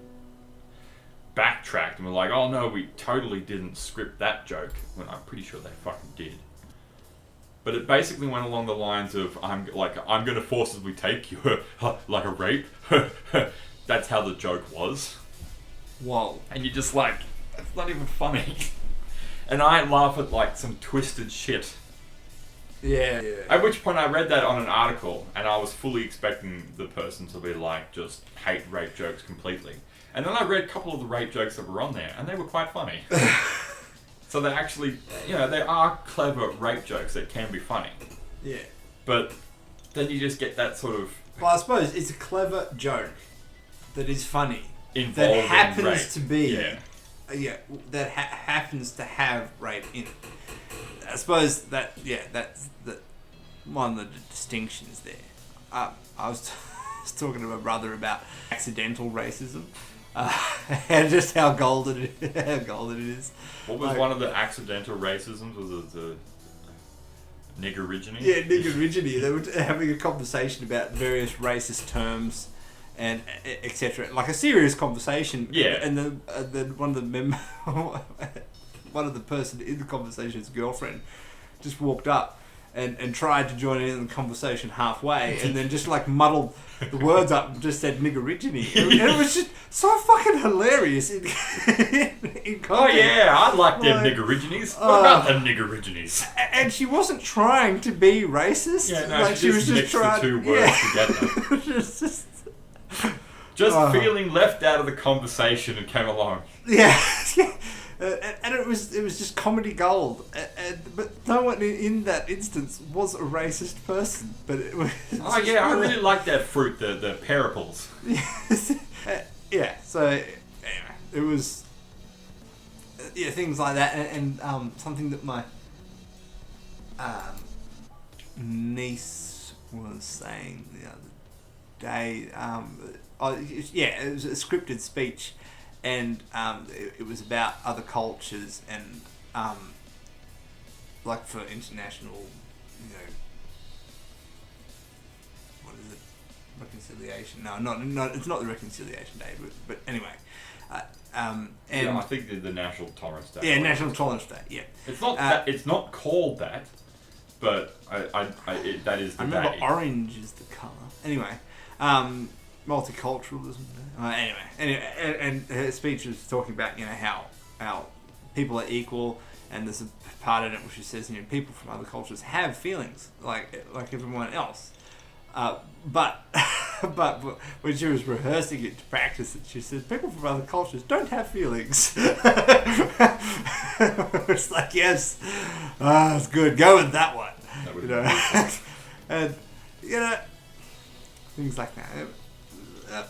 backtracked and were like, oh no, we totally didn't script that joke, when I'm pretty sure they fucking did. But it basically went along the lines of, I'm going to forcibly take you like a rape. That's how the joke was. Whoa. And you're just like, that's not even funny. And I laugh at like some twisted shit. Yeah. At which point I read that on an article, and I was fully expecting the person to be like, just hate rape jokes completely. And then I read a couple of the rape jokes that were on there, and they were quite funny. So they actually, there are clever rape jokes that can be funny. Yeah. But then you just get that sort of... Well, I suppose it's a clever joke that is funny. Involving that happens rape. to be... Yeah. That happens to have rape in it. I suppose that's one of the distinctions there. I was talking to my brother about accidental racism. And just how golden it is. What was one of the accidental racisms? Was it the niggeriginy? Yeah, niggeriginy. They were having a conversation about various racist terms and etc. Like a serious conversation. Yeah. And then one of the person in the conversation's girlfriend just walked up and tried to join in the conversation halfway, and then just like muddled the words up and just said niggeriginy. And it was just so fucking hilarious in context. Oh yeah, I like them niggeriginies. What about them niggeriginies? And she wasn't trying to be racist. Yeah, no, like, she was just mixed the two words together. Just feeling left out of the conversation and came along. Yeah. And it was just comedy gold, but no one in that instance was a racist person. But it was. Oh yeah, I really like that fruit, the periples. Yeah. So anyway, it was. Things like that, and something that my niece was saying the other day. It was a scripted speech. And it was about other cultures and like for international, what is it? Reconciliation? No, not. It's not the Reconciliation Day, but anyway. And I think the National Tolerance Day. Yeah, National Tolerance Day. Yeah. It's not that. It's not called that, but that is the I remember day. orange is the colour. Anyway. Multiculturalism. Anyway, and her speech was talking about how people are equal, and there's a part in it where she says people from other cultures have feelings like everyone else, but when she was rehearsing it to practice it, she said people from other cultures don't have feelings. It's like, yes, it's good. Go with that one. That would And things like that.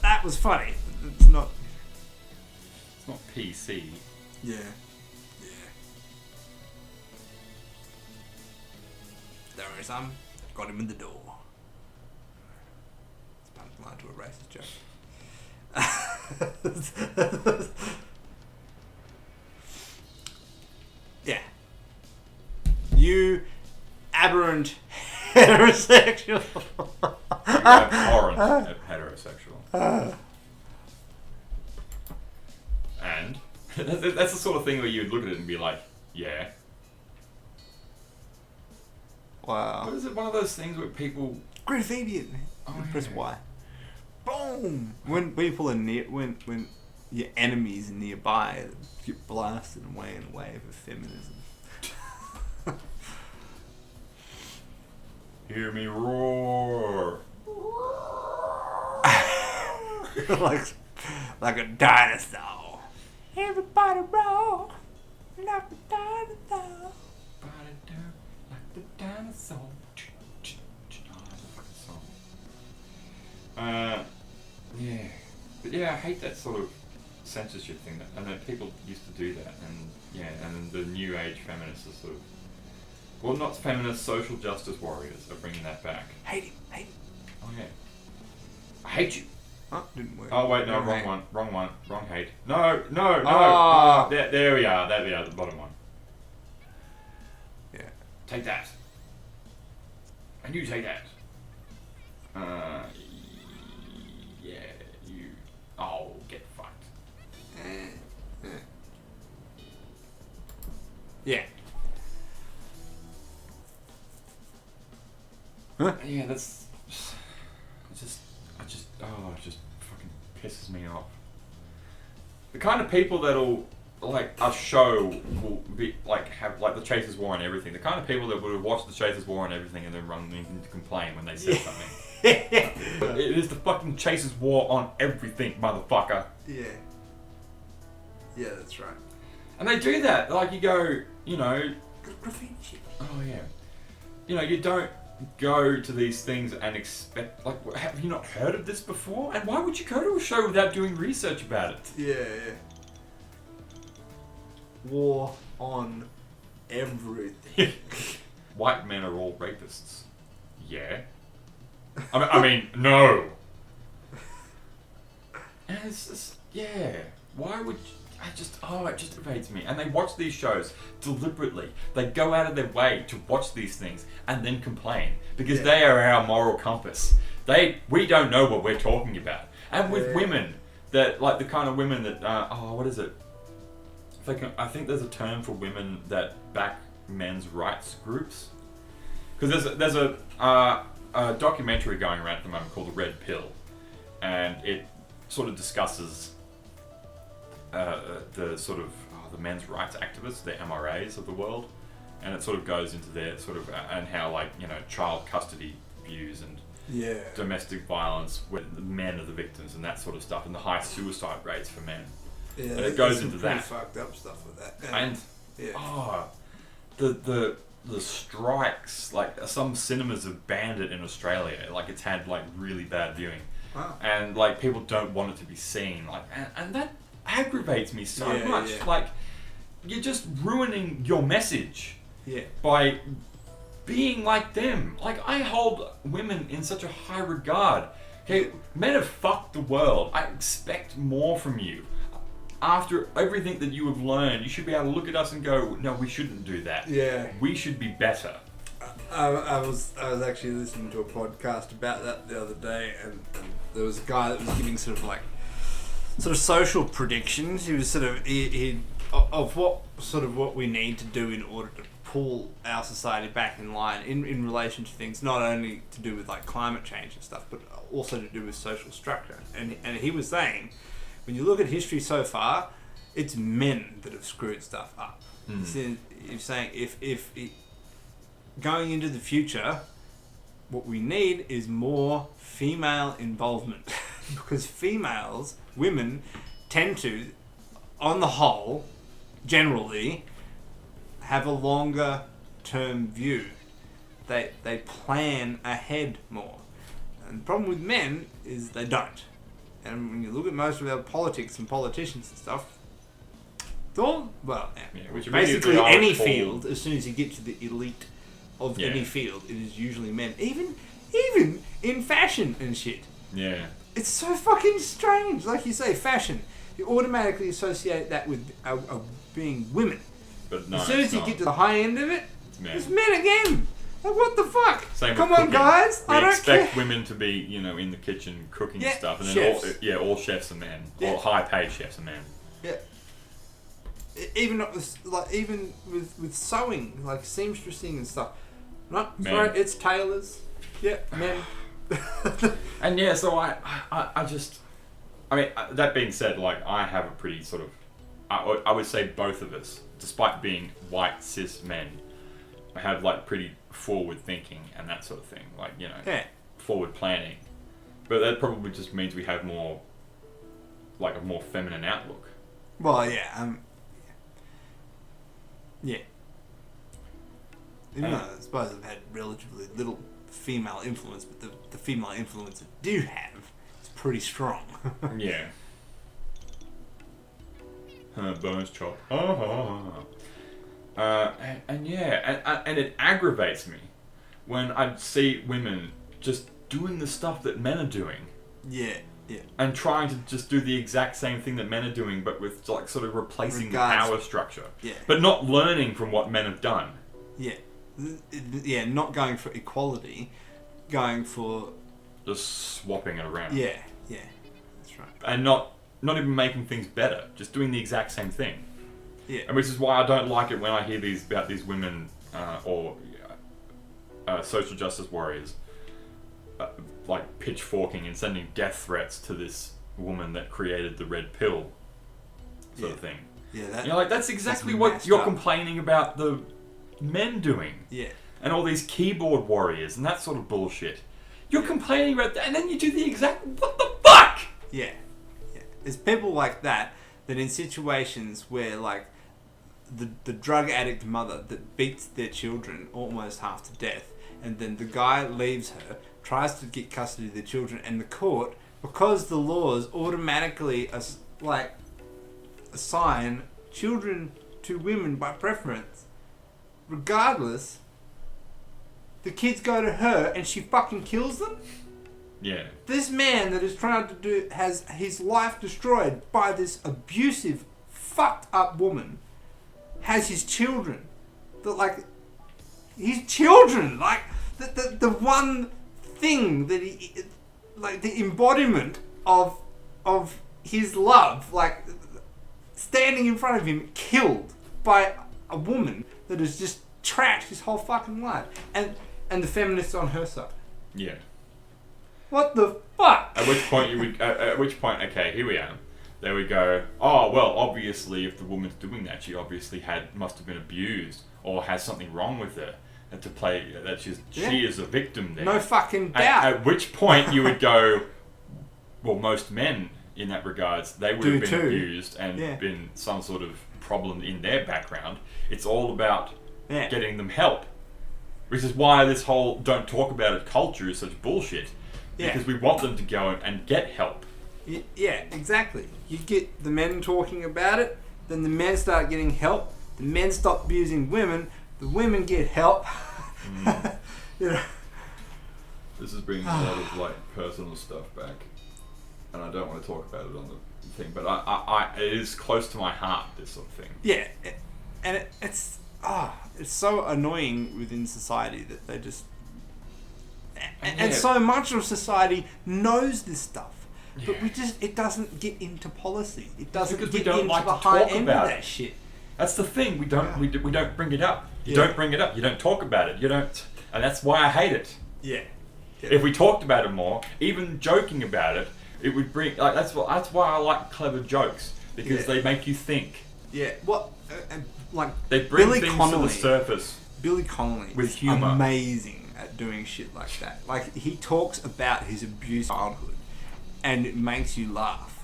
That was funny. It's not PC. Yeah. There is got him in the door. It's punchline to a racist joke. Yeah. You aberrant heterosexual. You abhorrent heterosexual. And that's the sort of thing where you'd look at it and be like, yeah. Wow. What is it? One of those things where people... Graffiti. Press Y. Boom. When people are when your enemies are nearby, you get blasted away in a wave of feminism. Hear me roar. like a dinosaur. Everybody roll like a dinosaur. Body down like the dinosaur. Oh, that's a fucking song. Yeah. But yeah, I hate that sort of censorship thing. I know people used to do that, and the new age feminists are sort of, well, not feminists, social justice warriors are bringing that back. Hate him. Oh yeah. I hate you. Oh, didn't work. Oh wait, no, wrong one. Wrong hate. No. Oh. There we are, the bottom one. Yeah. Take that. And you take that. Yeah, you. Oh, get fucked. Yeah. Huh? Yeah, that's. It just fucking pisses me off. The kind of people that'll, like, a show will be, like, have, like, the Chasers War and everything. The kind of people that would have watched the Chasers War and everything and then run in to complain when they said something. It is the fucking Chasers War on everything, motherfucker. Yeah. Yeah, that's right. And they do that. Like, you go, you know. Graffiti shit. Oh, yeah. You know, you don't go to these things and expect, like, have you not heard of this before? And why would you go to a show without doing research about it? Yeah. War on everything. White men are all rapists. Yeah. I mean, no. And it's just, yeah. Why would you, it just evades me. And they watch these shows deliberately. They go out of their way to watch these things and then complain because they are our moral compass. We don't know what we're talking about. And with women, that, like, the kind of women that, what is it? I think there's a term for women that back men's rights groups. Because there's a documentary going around at the moment called The Red Pill, and it sort of discusses the sort of the men's rights activists, the MRAs of the world, and it sort of goes into their sort of and how, like, you know, child custody views and domestic violence where the men are the victims and that sort of stuff, and the high suicide rates for men. Yeah, and it goes into that. Fucked up stuff with that. And the strikes, like, some cinemas have banned it in Australia. Like, it's had, like, really bad viewing. Wow. And, like, people don't want it to be seen. Like, and that aggravates me so much. Yeah. Like, you're just ruining your message Yeah. by being like them. Like, I hold women in such a high regard. Okay, men have fucked the world. I expect more from you. After everything that you have learned, you should be able to look at us and go, no, we shouldn't do that. Yeah. We should be better. I was actually listening to a podcast about that the other day, and there was a guy that was giving sort of social predictions. He was sort of of what we need to do in order to pull our society back in line in relation to things not only to do with, like, climate change and stuff, but also to do with social structure. And he was saying, when you look at history so far, it's men that have screwed stuff up. So he's saying if going into the future, what we need is more female involvement. Because women tend to, on the whole, generally, have a longer term view. They plan ahead more. And the problem with men is they don't. And when you look at most of our politics and politicians and stuff, it's all, which basically immediately any I recall- field, as soon as you get to the elite of any field, it is usually men. Even in fashion and shit. Yeah. It's so fucking strange. Like you say, fashion. You automatically associate that with being women. But no, as soon as you get to the high end of it, it's men again. Like, what the fuck? Same Come with on, cooking. guys. We I don't expect care. women to be, you know, in the kitchen cooking Yeah, stuff, and then chefs. all chefs are men, Yeah. or high-paid chefs are men. Yeah. Even with sewing, like seamstressing and stuff. No, Men. sorry, it's tailors. Yeah, men. And yeah, so I mean, that being said, like, I have a pretty sort of, I would say both of us, despite being white cis men, have, like, pretty forward thinking and that sort of thing, like, you know, forward planning. But that probably just means we have more like a more feminine outlook. Well, yeah, yeah. Even though I suppose I've had relatively little female influence, but the female influence I do have is pretty strong. Yeah. Bones chop. And it aggravates me when I see women just doing the stuff that men are doing. Yeah. And trying to just do the exact same thing that men are doing, but with like sort of replacing the power structure. Yeah. But not learning from what men have done. Yeah. Yeah, not going for equality, going for... Just swapping it around. Yeah, that's right. And not even making things better, just doing the exact same thing. Yeah. And which is why I don't like it when I hear about these women or social justice warriors like pitchforking and sending death threats to this woman that created the red pill sort of thing. Yeah, that's exactly what you're complaining about the men doing. Yeah. And all these keyboard warriors and that sort of bullshit. You're complaining about that and then you do the exact... What the fuck? Yeah. It's people like that in situations where like the drug addict mother that beats their children almost half to death, and then the guy leaves her, tries to get custody of the children, and the court, because the laws automatically assign children to women by preference, regardless, the kids go to her and she fucking kills them? Yeah. This man that is trying to has his life destroyed by this abusive, fucked up woman, has his children. His children! The one thing that he, like the embodiment of his love, like standing in front of him, killed by a woman that has just trashed his whole fucking life. And the feminists on her side. Yeah. What the fuck? At which point okay, here we are. There we go. Oh well, obviously, if the woman's doing that, she obviously must have been abused or has something wrong with her, and to play that she is a victim there. No fucking doubt. At which point you would go, well, most men in that regards, they would have been abused and been some sort of problem in their background. It's all about getting them help, which is why this whole "don't talk about it" culture is such bullshit. Because we want them to go and get help. Yeah, exactly. You get the men talking about it, then the men start getting help, the men stop abusing women, the women get help. This is bringing a lot of like personal stuff back, and I don't want to talk about it on the thing, but it is close to my heart, this sort of thing. Yeah, and it's so annoying within society that they just... And so much of society knows this stuff, but it doesn't get into policy. It doesn't get into the high end of that shit. That's the thing. We don't bring it up. You don't bring it up. You don't talk about it. You don't, and that's why I hate it. Yeah. If we talked about it more, even joking about it, it would bring that's why I like clever jokes, because they make you think. Yeah. What they bring Billy things Connolly, to the surface. Billy Connolly with is humor. Amazing at doing shit like that. Like, he talks about his abuse childhood and it makes you laugh.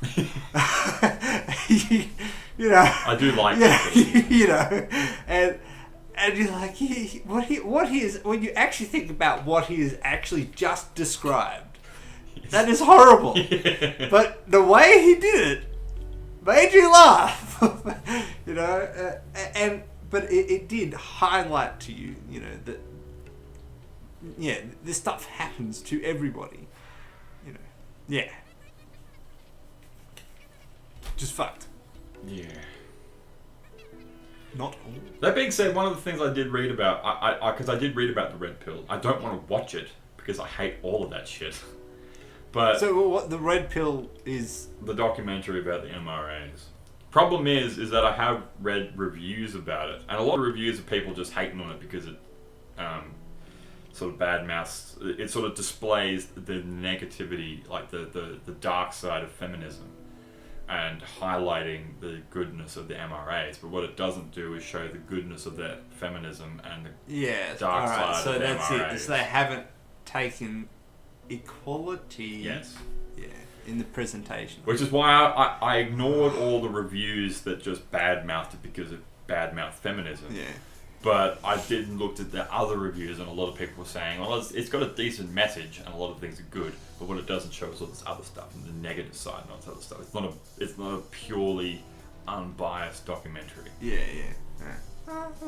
You know, I do like that. You know, and you're like, what he is, when you actually think about what he has actually just described, that is horrible. But the way he did it made you laugh. You know, but it did highlight to you, you know, that this stuff happens to everybody. You know. Yeah. Just fucked. Yeah. Not all. That being said, one of the things I did read about, because I did read about the red pill. I don't want to watch it because I hate all of that shit. But so what the red pill is? The documentary about the MRAs. Problem is that I have read reviews about it, and a lot of reviews of people just hating on it because it sort of badmouths. It sort of displays the negativity, like the dark side of feminism, and highlighting the goodness of the MRAs. But what it doesn't do is show the goodness of the feminism and the dark side so of the that's MRAs. it. So they haven't taken equality. Yes. Yeah. in the presentation. Which is why I ignored all the reviews that just badmouthed it because it badmouthed feminism. Yeah. But I did looked at the other reviews, and a lot of people were saying, well, it's got a decent message, and a lot of things are good, but what it doesn't show is all this other stuff, and the negative side and all this other stuff. It's not a purely unbiased documentary. Yeah.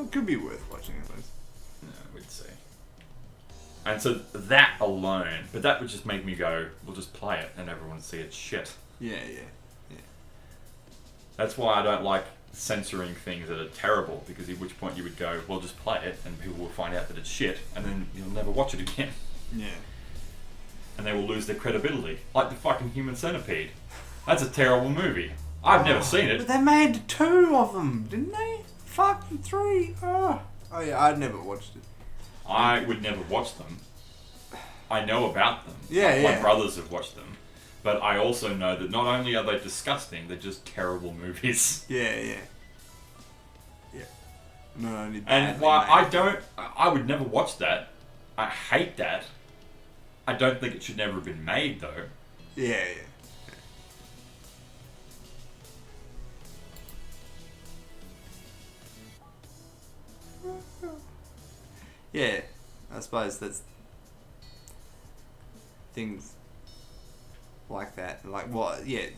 It could be worth watching at least. No, we'd see. And so that alone, but that would just make me go, we'll just play it, and everyone see it's shit. Yeah. That's why I don't like censoring things that are terrible, because at which point you would go, well, just play it, and people will find out that it's shit, and then you'll never watch it again. Yeah. And they will lose their credibility. Like the fucking Human Centipede. That's a terrible movie. I've never seen it. But they made 2 of them, didn't they? Fucking 3. Oh yeah, I'd never watched it. I would never watch them. I know about them. Yeah. My brothers have watched them. But I also know that not only are they disgusting, they're just terrible movies. Yeah. Not only And badly why made. I would never watch that. I hate that. I don't think it should never have been made, though. Yeah. Yeah, I suppose that's things like that. Like, well, yeah.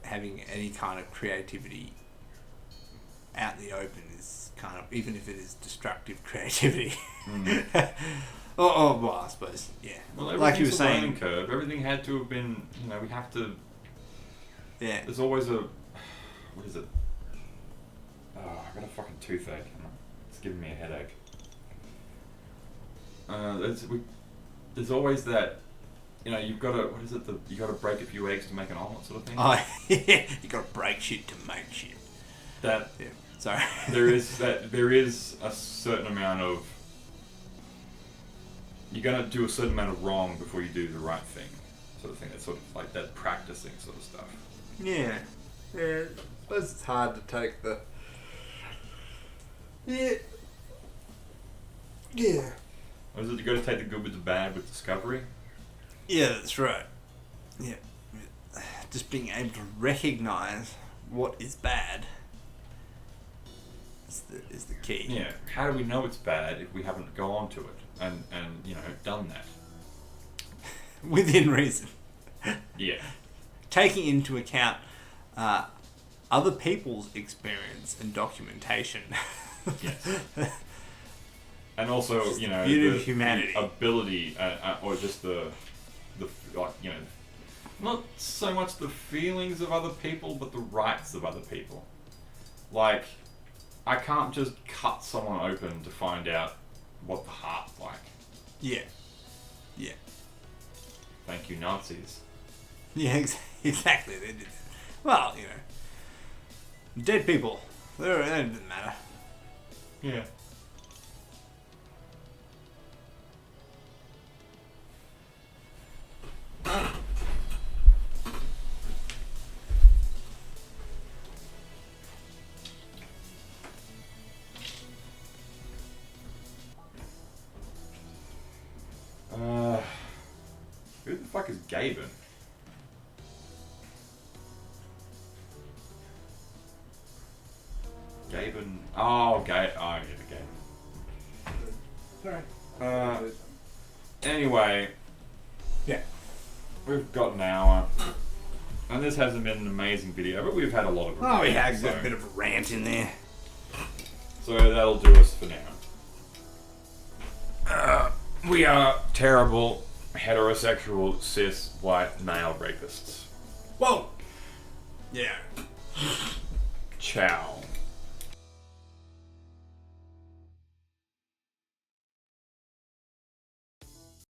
Having any kind of creativity out in the open is kind of, even if it is destructive creativity. Well, I suppose, yeah. Well, like you were everything's a saying, learning curve. Everything had to have been, we have to... yeah. There's always a... What is it? Oh, I got a fucking toothache. It's giving me a headache. There's always that... you've got to... What is it? You got to break a few eggs to make an omelette sort of thing? Oh, yeah. You got to break shit to make shit. That... Yeah. Sorry. There is a certain amount of... You're going to do a certain amount of wrong before you do the right thing. Sort of thing. That's sort of like that practicing sort of stuff. Yeah. I suppose it's hard to take the... Yeah. Or is it you got to take the good with the bad with discovery? Yeah, that's right. Yeah. Just being able to recognise what is bad is the key. Yeah. How do we know it's bad if we haven't gone to it and done that? Within reason. Yeah. Taking into account other people's experience and documentation. Yes. And also, beauty of humanity. the ability, or just the not so much the feelings of other people, but the rights of other people. Like, I can't just cut someone open to find out what the heart's like. Yeah. Thank you, Nazis. Yeah, exactly. They did that. Well, dead people. They didn't matter. Yeah. Who the fuck is Gaben? Gaben. Oh, yeah, Gaben. Sorry. Anyway. Yeah. We've got an hour. And this hasn't been an amazing video, but we've had a lot of Oh, reviews, yeah, got so- a bit of a rant in there. So that'll do us for now. We are terrible, heterosexual, cis, white, male rapists. Whoa! Yeah. Ciao.